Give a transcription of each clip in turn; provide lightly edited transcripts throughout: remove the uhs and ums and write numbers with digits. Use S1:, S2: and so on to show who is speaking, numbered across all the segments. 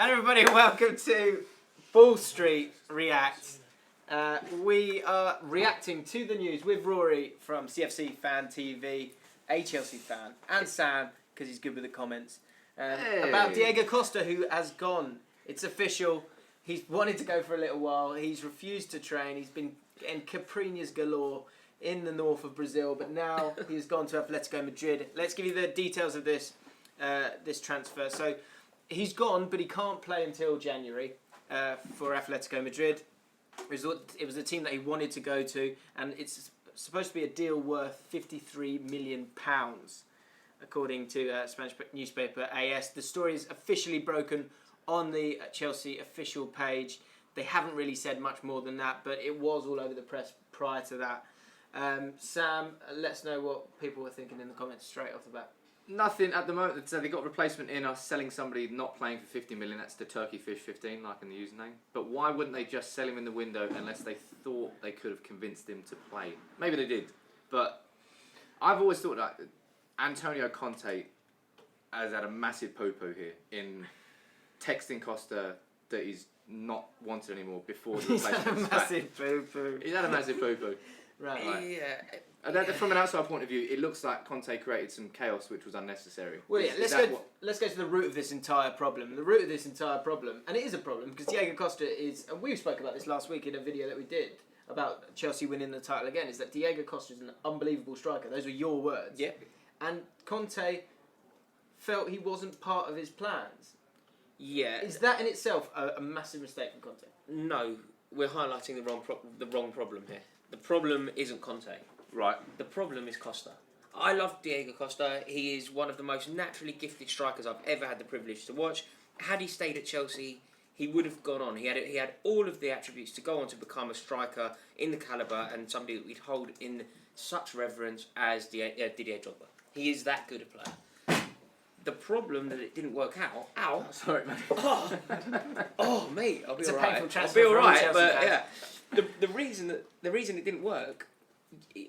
S1: And everybody, welcome to Ball Street React. We are reacting to the news with Rory from CFC FANTV, a Chelsea fan, and Sam, because he's good with the comments, about Diego Costa, who has gone. It's official. He's wanted to go for a little while. He's refused to train. He's been getting caprinas galore in the north of Brazil, but now he's gone to Atletico Madrid. Let's give you the details of this transfer. So he's gone, but he can't play until January for Atletico Madrid. It was a team that he wanted to go to, and it's supposed to be a deal worth £53 million, according to Spanish newspaper AS. The story is officially broken on the Chelsea official page. They haven't really said much more than that, but it was all over the press prior to that. Sam, let's know what people were thinking in the comments straight off the bat.
S2: Nothing at the moment. So they got a replacement in us selling somebody not playing for 50 million. That's the Turkey Fish 15, like in the username. But why wouldn't they just sell him in the window unless they thought they could have convinced him to play? Maybe they did. But I've always thought that Antonio Conte has had a massive poo-poo here in texting Costa that he's not wanted anymore before the replacement.
S1: He's had a massive poo-poo.
S2: He's had a massive poo-poo.
S1: Right.
S2: Yeah. From an outside point of view, it looks like Conte created some chaos which was unnecessary.
S1: Well, yeah, let's go to the root of this entire problem. The root of this entire problem, and it is a problem, because Diego Costa is, and we spoke about this last week in a video that we did about Chelsea winning the title again, is that Diego Costa is an unbelievable striker. Those were your words.
S3: Yeah.
S1: And Conte felt he wasn't part of his plans.
S3: Yeah.
S1: Is that in itself a massive mistake from Conte?
S3: No, we're highlighting the wrong problem here. The problem isn't Conte.
S2: Right.
S3: The problem is Costa. I love Diego Costa. He is one of the most naturally gifted strikers I've ever had the privilege to watch. Had he stayed at Chelsea, he would have gone on. He had all of the attributes to go on to become a striker in the calibre and somebody that we'd hold in such reverence as Didier Drogba. He is that good a player. The problem that it didn't work out. Ow!
S2: Sorry, mate.
S3: Oh, mate, I'll be
S1: It's a
S3: alright.
S1: painful
S3: I'll
S1: transfer
S3: be
S1: for all
S3: alright,
S1: Chelsea
S3: but
S1: fans.
S3: yeah. The reason it didn't work,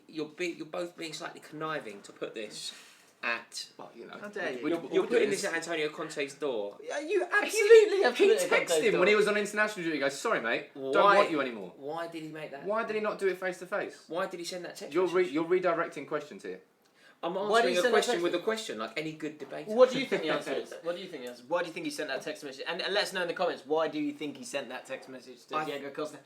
S3: you're both being slightly conniving to put this at.
S2: Well, you know.
S1: How dare you?
S3: You're putting this at Antonio Conte's door.
S1: Yeah, you absolutely have to
S2: He
S1: put it at
S2: texted
S1: Conte's
S2: him
S1: door.
S2: when he was on international duty. He goes, "Sorry, mate, don't
S3: Why-
S2: want you anymore."
S3: Why did he make that?
S2: Why did he not do it face to face?
S3: Why did he send that text?
S2: You're
S3: message?
S2: redirecting questions here.
S3: I'm
S1: Why did
S3: answering
S1: he
S3: a
S1: send that
S3: question
S1: text
S3: with a question, like any good debater.
S1: What do you think the answer is? What do you think the answer is? Why do you think he sent that text message? And let us know in the comments, why do you think he sent that text message to Diego Costa?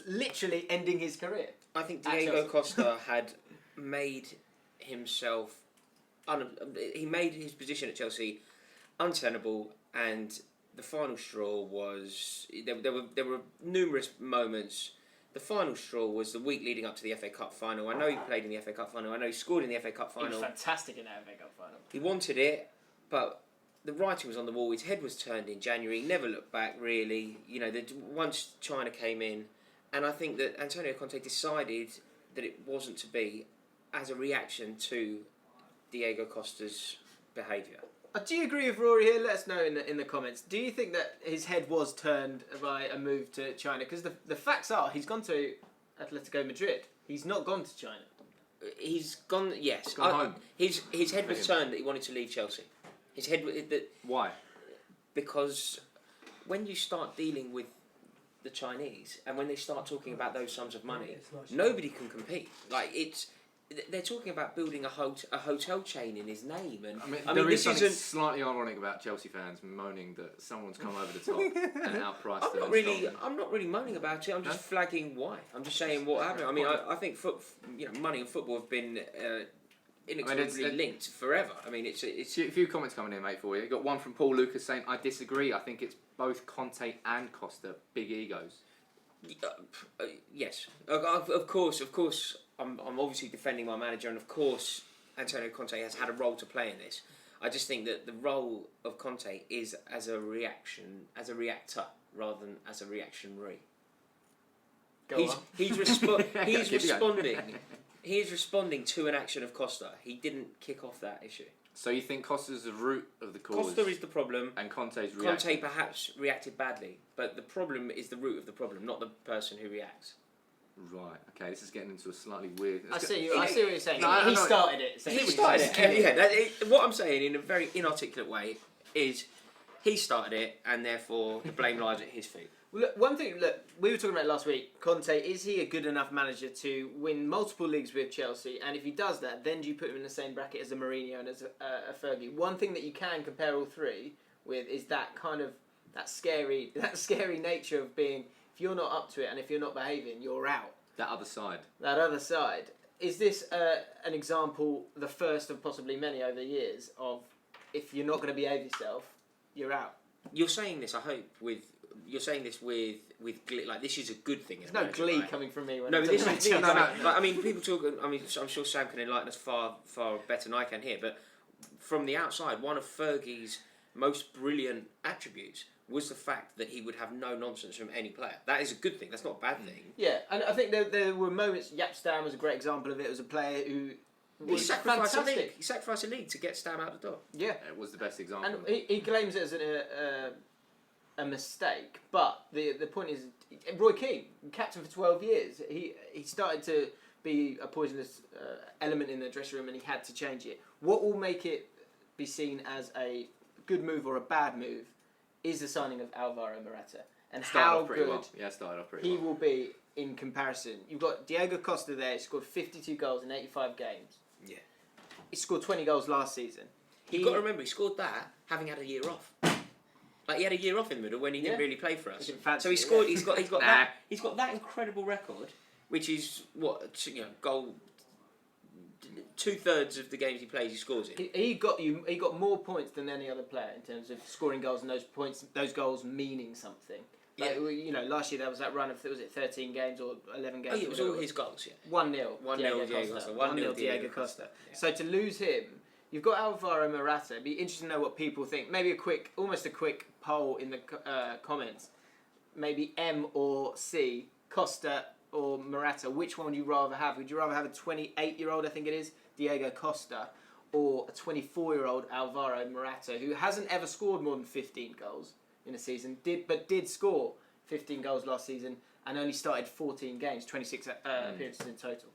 S1: Literally ending his career.
S3: I think
S1: At
S3: Diego
S1: Chelsea.
S3: Costa had made himself. He made his position at Chelsea untenable, and the final straw was there were numerous moments. The final straw was the week leading up to the FA Cup final. I know he played in the FA Cup final. I know he scored in the FA Cup
S1: He
S3: final.
S1: was fantastic in that FA Cup final.
S3: He wanted it, but the writing was on the wall. His head was turned in January. He never looked back, really. You know, once China came in, and I think that Antonio Conte decided that it wasn't to be as a reaction to Diego Costa's behaviour.
S1: Do you agree with Rory here? Let us know in the comments. Do you think that his head was turned by a move to China? Because the facts are, he's gone to Atletico Madrid. He's not gone to China.
S3: He's gone. Yes,
S2: He's gone home.
S3: His head was turned that he wanted to leave Chelsea. His head that
S2: Why?
S3: because when you start dealing with the Chinese and when they start talking about those sums of money, nobody can compete. Like they're talking about building a hotel chain in his name, and
S2: I mean
S3: this
S2: something
S3: isn't.
S2: slightly ironic about Chelsea fans moaning that someone's come over the top and outpriced them.
S3: I'm not really moaning about it. I'm just flagging why. I'm just saying what happened. I mean, I think money and football have been inextricably linked forever. I mean, it's
S2: A few comments coming in, mate, for you. You got one from Paul Lucas saying, "I disagree. I think it's both Conte and Costa big egos."
S3: Yes, of course. I'm obviously defending my manager, and of course, Antonio Conte has had a role to play in this. I just think that the role of Conte is as a reactor, rather than as a reactionary. He's responding. He is responding to an action of Costa. He didn't kick off that issue.
S2: So you think Costa's the root of the cause?
S3: Costa is the problem.
S2: And Conte's reaction.
S3: Conte perhaps reacted badly, but the problem is the root of the problem, not the person who reacts.
S2: Right. Okay. This is getting into a slightly weird.
S1: I see what you're saying.
S2: No,
S1: he started it.
S3: He started it. Yeah. What I'm saying in a very inarticulate way is He started it, and therefore the blame lies at his feet.
S1: Well, look, one thing, we were talking about it last week. Conte, is he a good enough manager to win multiple leagues with Chelsea? And if he does that, then do you put him in the same bracket as a Mourinho and as a Fergie? One thing that you can compare all three with is that kind of that scary nature of being, if you're not up to it and if you're not behaving, you're out.
S2: That other side.
S1: That other side. Is this an example, the first of possibly many over the years, of if you're not going to behave yourself, you're out?
S3: You're saying this, I hope, you're saying this with glee, like this is a good thing.
S1: There's no glee coming from me when
S3: no,
S1: I'm
S3: this
S1: talking
S3: is
S1: about Chelsea.
S3: no. Like, I mean, people talk. I mean, I'm sure Sam can enlighten us far better than I can here. But from the outside, one of Fergie's most brilliant attributes was the fact that he would have no nonsense from any player. That is a good thing. That's not a bad thing.
S1: Yeah, and I think there were moments. Jaap Stam was a great example of it. It was a player who was fantastic.
S3: He sacrificed a league to get Stam out the door.
S1: Yeah,
S2: It was the best example.
S1: and he claims it as a mistake. But the point is, Roy Keane, captain for 12 years, he started to be a poisonous element in the dressing room, and he had to change it. What will make it be seen as a good move or a bad move is the signing of Alvaro Morata, and how good
S2: started off pretty
S1: he
S2: well.
S1: will be in comparison. You've got Diego Costa there. He scored 52 goals in 85 games.
S3: Yeah.
S1: He scored 20 goals last season.
S3: You've got to remember, he scored that having had a year off. Like, he had a year off in the middle when he didn't really play for us. So he scored. He's got that. He's got that incredible record, which is goal. 2/3 of the games he plays, he scores it.
S1: He got more points than any other player in terms of scoring goals and those goals meaning something. Like, last year there was that run of 13 games or 11 games.
S3: Oh, yeah, it was all his goals. Yeah.
S1: 1-0.
S3: 1-0 Diego Costa.
S1: 1-0 Diego Costa. Yeah. So to lose him, you've got Alvaro Morata. It'd be interesting to know what people think. Maybe almost a quick poll in the comments. Maybe M or C, Costa or Morata. Which one would you rather have? Would you rather have a 28-year-old, I think it is, Diego Costa, or a 24-year-old Alvaro Morata, who hasn't ever scored more than 15 goals in a season, did score 15 goals last season and only started 14 games, 26 appearances in total.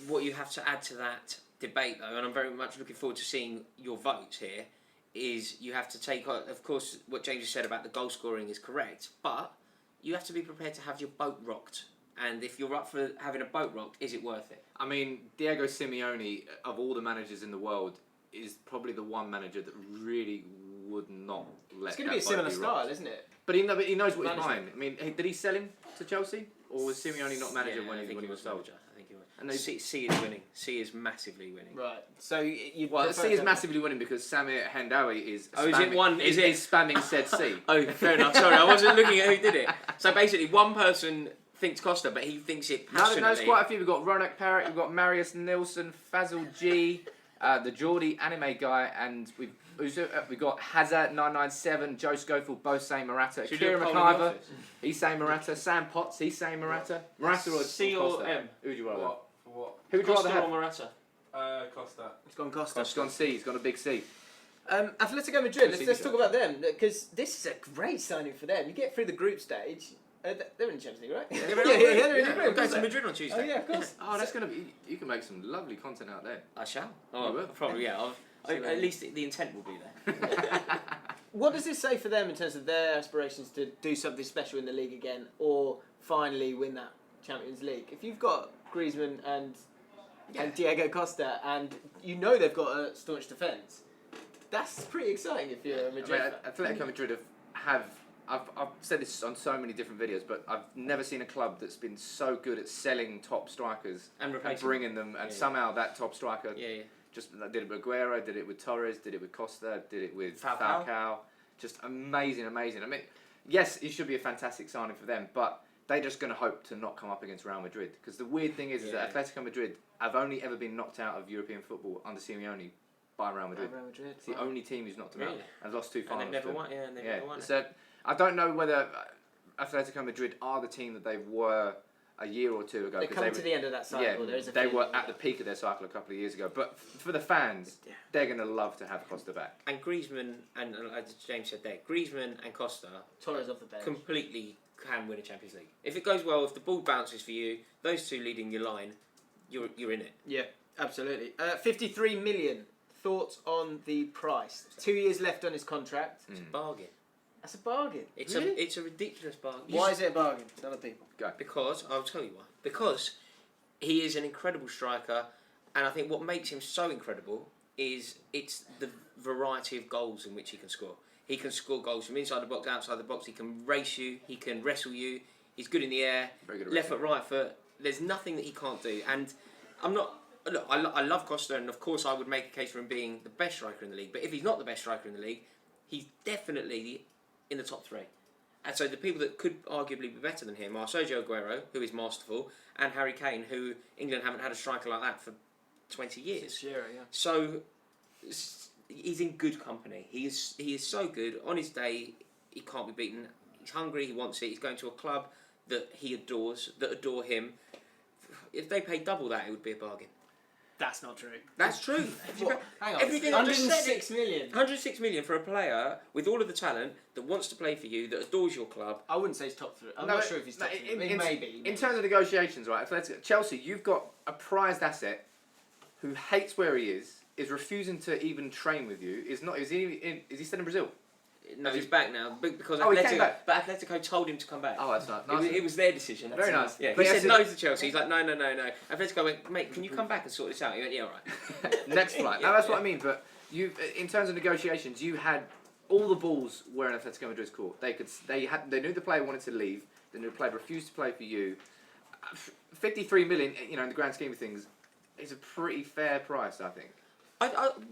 S3: What you have to add to that debate, though, and I'm very much looking forward to seeing your votes here, is you have to take, of course, what James has said about the goal scoring is correct, but you have to be prepared to have your boat rocked. And if you're up for having a boat rocked, is it worth it?
S2: I mean, Diego Simeone, of all the managers in the world, is probably the one manager that really would not let.
S1: It's going to be a similar style, isn't it?
S2: But he knows what he's buying. I mean, did he sell him to Chelsea, or was Simeone not manager when he was sold?
S3: I think he was. And C is winning. C is massively winning.
S1: Right. So
S2: C is massively winning because Samir Hendawi is.
S3: Is it
S2: spamming said C?
S3: Oh, fair enough. Sorry, I wasn't looking at who did it. So basically, one person thinks Costa, but he thinks it passionately.
S2: No, there's quite a few. We've got Ronak Parrott, we've got Marius Nilsson, Fazil G, the Geordie anime guy, and we've got Hazard 997, Joe Schofield, both saying Morata. Kieran McIver, he's saying Morata. Sam Potts, he's saying Morata. Morata or
S3: C or M?
S2: Who would you rather?
S4: What?
S2: Who would you rather
S3: Costa
S2: have?
S3: or Morata?
S4: Costa.
S1: It's gone Costa.
S2: He's gone C. He's gone a big C.
S1: Atletico Madrid. Let's talk about them, because this is a great signing for them. You get through the group stage. They're in the Champions League, right?
S3: Yeah,
S1: they're in the
S3: We're
S1: group.
S3: going to Madrid on Tuesday.
S1: Oh yeah, of course.
S2: Oh, that's going to be... You can make some lovely content out there.
S3: I shall.
S2: You will.
S3: Probably, yeah. At least the intent will be there.
S1: What does this say for them in terms of their aspirations to do something special in the league again, or finally win that Champions League? If you've got Griezmann and Diego Costa, and you know they've got a staunch defence, that's pretty exciting if you're a Madrid fan.
S2: Atletico Madrid have I've said this on so many different videos, but I've never seen a club that's been so good at selling top strikers
S3: and
S2: bringing them, and somehow that top striker
S3: just
S2: did it with Aguero, did it with Torres, did it with Costa, did it with Falcao. Just amazing. I mean, yes, it should be a fantastic signing for them, but they're just going to hope to not come up against Real Madrid. Because the weird thing is that Atletico Madrid have only ever been knocked out of European football under Simeone by Real Madrid.
S1: It's
S2: the only team who's knocked them out and lost 2 finals.
S3: And they've never won. Yeah, and they've never won.
S2: So I don't know whether Atletico Madrid are the team that they were a year or two ago.
S1: They're coming to the end of that cycle.
S2: Yeah, they were at the peak of their cycle a couple of years ago. But for the fans, they're going to love to have Costa back.
S3: And Griezmann, and as James said there, Griezmann and Costa
S1: Torres off the bench
S3: completely can win a Champions League. If it goes well, if the ball bounces for you, those two leading your line, you're in it.
S1: Yeah, absolutely. 53 million. Thoughts on the price? 2 years left on his contract.
S3: It's a bargain.
S1: That's a bargain.
S3: It's
S1: Really?
S3: it's a ridiculous bargain.
S1: Why is it a bargain? Tell the people.
S3: Because I'll tell you why. Because he is an incredible striker, and I think what makes him so incredible is it's the variety of goals in which he can score. He can score goals from inside the box, outside the box. He can race you. He can wrestle you. He's good in the air.
S2: Very good at
S3: Left foot, right foot. There's nothing that he can't do. And I'm not. Look, I love Costa, and of course I would make a case for him being the best striker in the league. But if he's not the best striker in the league, he's definitely in the top 3. And so the people that could arguably be better than him are Sergio Aguero, who is masterful, and Harry Kane, who England haven't had a striker like that for 20 years.
S1: Sure, yeah.
S3: So he's in good company. He is so good. On his day, he can't be beaten. He's hungry. He wants it. He's going to a club that he adores, that adore him. If they paid double that, it would be a bargain.
S1: That's not true.
S3: That's true.
S1: Hang on.
S3: Everything I just said.
S1: 106 million.
S3: 106 million for a player with all of the talent that wants to play for you, that adores your club.
S1: I wouldn't say he's top 3. I'm not sure if he's top 3. Maybe.
S2: In terms of negotiations, right? Chelsea, you've got a prized asset who hates where he is refusing to even train with you. Is he still in Brazil?
S3: No, he's back now because
S2: he came back.
S3: But Atletico told him to come back.
S2: Oh, that's nice.
S3: It was their decision.
S2: Very nice.
S3: Yeah,
S2: But
S3: he
S2: he
S3: said
S2: has
S3: no to Chelsea. He's like, no. Atletico went, mate, can you come back and sort this out? He went, yeah, all right.
S2: Next flight. Now that's what I mean. But you, in terms of negotiations, you had all the balls were in Atletico Madrid's court. They knew the player wanted to leave. They knew the player refused to play for you. 53 million, in the grand scheme of things, is a pretty fair price, I think.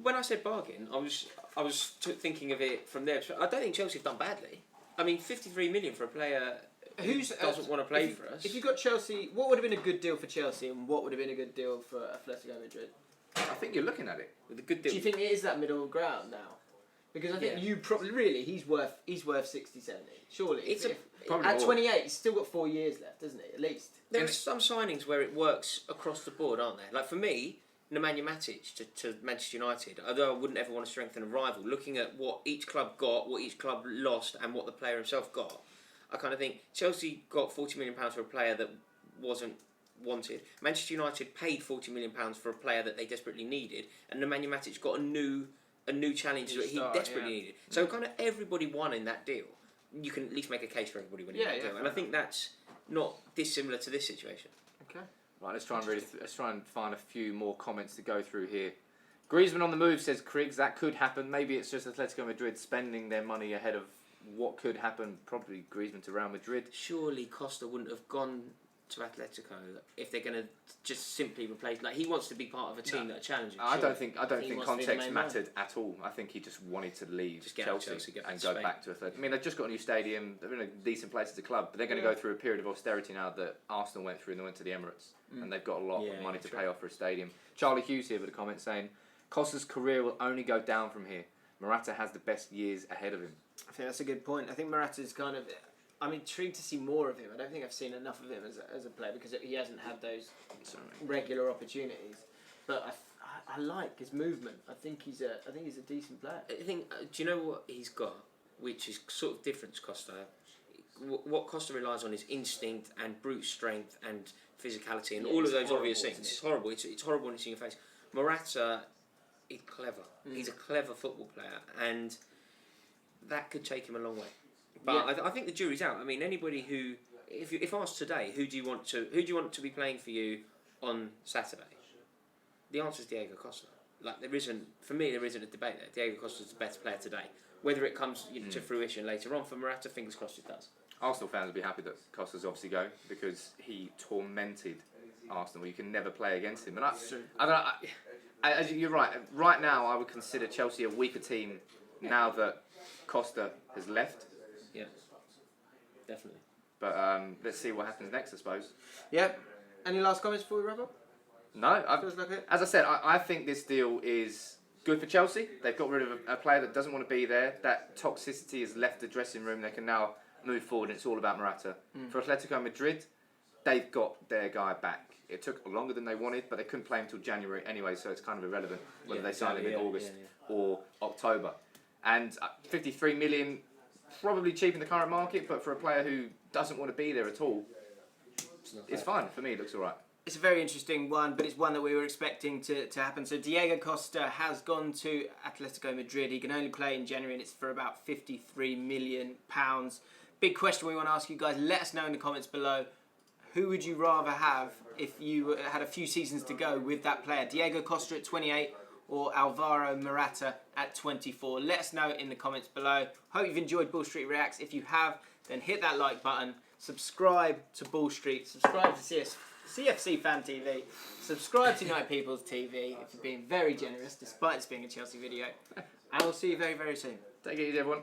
S3: When I said bargain, I was thinking of it from there. I don't think Chelsea have done badly. I mean, 53 million for a player who doesn't want to play for us.
S1: If you got Chelsea, what would have been a good deal for Chelsea, and what would have been a good deal for Atletico Madrid?
S2: I think you're looking at it
S3: With a good deal.
S1: Do you think it is that middle ground now? Because I think you probably he's worth 60, 70. Surely.
S3: It's
S1: at 28, he's still got 4 years left, doesn't he? At least.
S3: There are some signings where it works across the board, aren't there? Like for me, Nemanja Matic to Manchester United, although I wouldn't ever want to strengthen a rival, looking at what each club got, what each club lost, and what the player himself got, I kind of think Chelsea got £40 million for a player that wasn't wanted. Manchester United paid £40 million for a player that they desperately needed, and Nemanja Matic got a new challenge that he desperately needed. So kind of everybody won in that deal. You can at least make a case for everybody winning that deal, and I think that's not dissimilar to this situation.
S1: Okay.
S2: Right, let's try and find a few more comments to go through here. Griezmann on the move, says Kriggs. That could happen. Maybe it's just Atletico Madrid spending their money ahead of what could happen. Probably Griezmann to Real Madrid.
S3: Surely Costa wouldn't have gone to Atletico if they're going to just simply replace. Like he wants to be part of a team that are challenging.
S2: I don't think context
S1: man.
S2: mattered at all. I think he just wanted to leave
S3: Just get
S2: Chelsea,
S3: and
S2: go back to Atletico. I mean, they've just got a new stadium. They're in a decent place as a club, but they're going to go through a period of austerity now that Arsenal went through, and they went to the Emirates, and they've got a lot of money to pay off for a stadium. Charlie Hughes here with a comment saying, Costa's career will only go down from here. Morata has the best years ahead of him.
S1: I think that's a good point. I think Morata's kind of... I'm intrigued to see more of him. I don't think I've seen enough of him as a player because he hasn't had those regular opportunities. But I like his movement. I think he's a decent player.
S3: I think. Do you know what he's got, which is sort of different to Costa? What Costa relies on is instinct and brute strength and physicality and all of those obvious things. It's horrible. It's horrible when it's in your face. Morata is clever. He's a clever football player, and that could take him a long way. But I think the jury's out. I mean, anybody who, if asked today, who do you want to be playing for you on Saturday? The answer is Diego Costa. Like there isn't a debate there. Diego Costa's the better player today. Whether it comes to fruition later on for Morata, fingers crossed it does.
S2: Arsenal fans will be happy that Costa's obviously going because he tormented Arsenal. You can never play against him. And you're right. Right now, I would consider Chelsea a weaker team now that Costa has left.
S3: Yeah, definitely.
S2: But let's see what happens next, I suppose.
S1: Yep. Any last comments before we wrap up?
S2: No.
S1: Feels like it.
S2: As I said, I think this deal is good for Chelsea. They've got rid of a player that doesn't want to be there. That toxicity has left the dressing room. They can now move forward, and it's all about Morata. For Atletico Madrid, they've got their guy back. It took longer than they wanted, but they couldn't play him until January anyway, so it's kind of irrelevant whether they sign him in August or October. And 53 million... probably cheap in the current market, but for a player who doesn't want to be there at all, it's fine. For me, it looks all right.
S1: It's a very interesting one, but it's one that we were expecting to happen. So Diego Costa has gone to Atletico Madrid. He can only play in January, and it's for about £53 million. Big question we want to ask you guys. Let us know in the comments below. Who would you rather have if you had a few seasons to go with that player? Diego Costa at 28 or Alvaro Morata at 24? Let us know in the comments below. Hope you've enjoyed Bull Street Reacts. If you have, then hit that like button. Subscribe to Bull Street. Subscribe to CFC Fan TV. Subscribe to United People's TV if you're being very generous, despite this being a Chelsea video. And we'll see you very, very soon.
S2: Take it easy, everyone.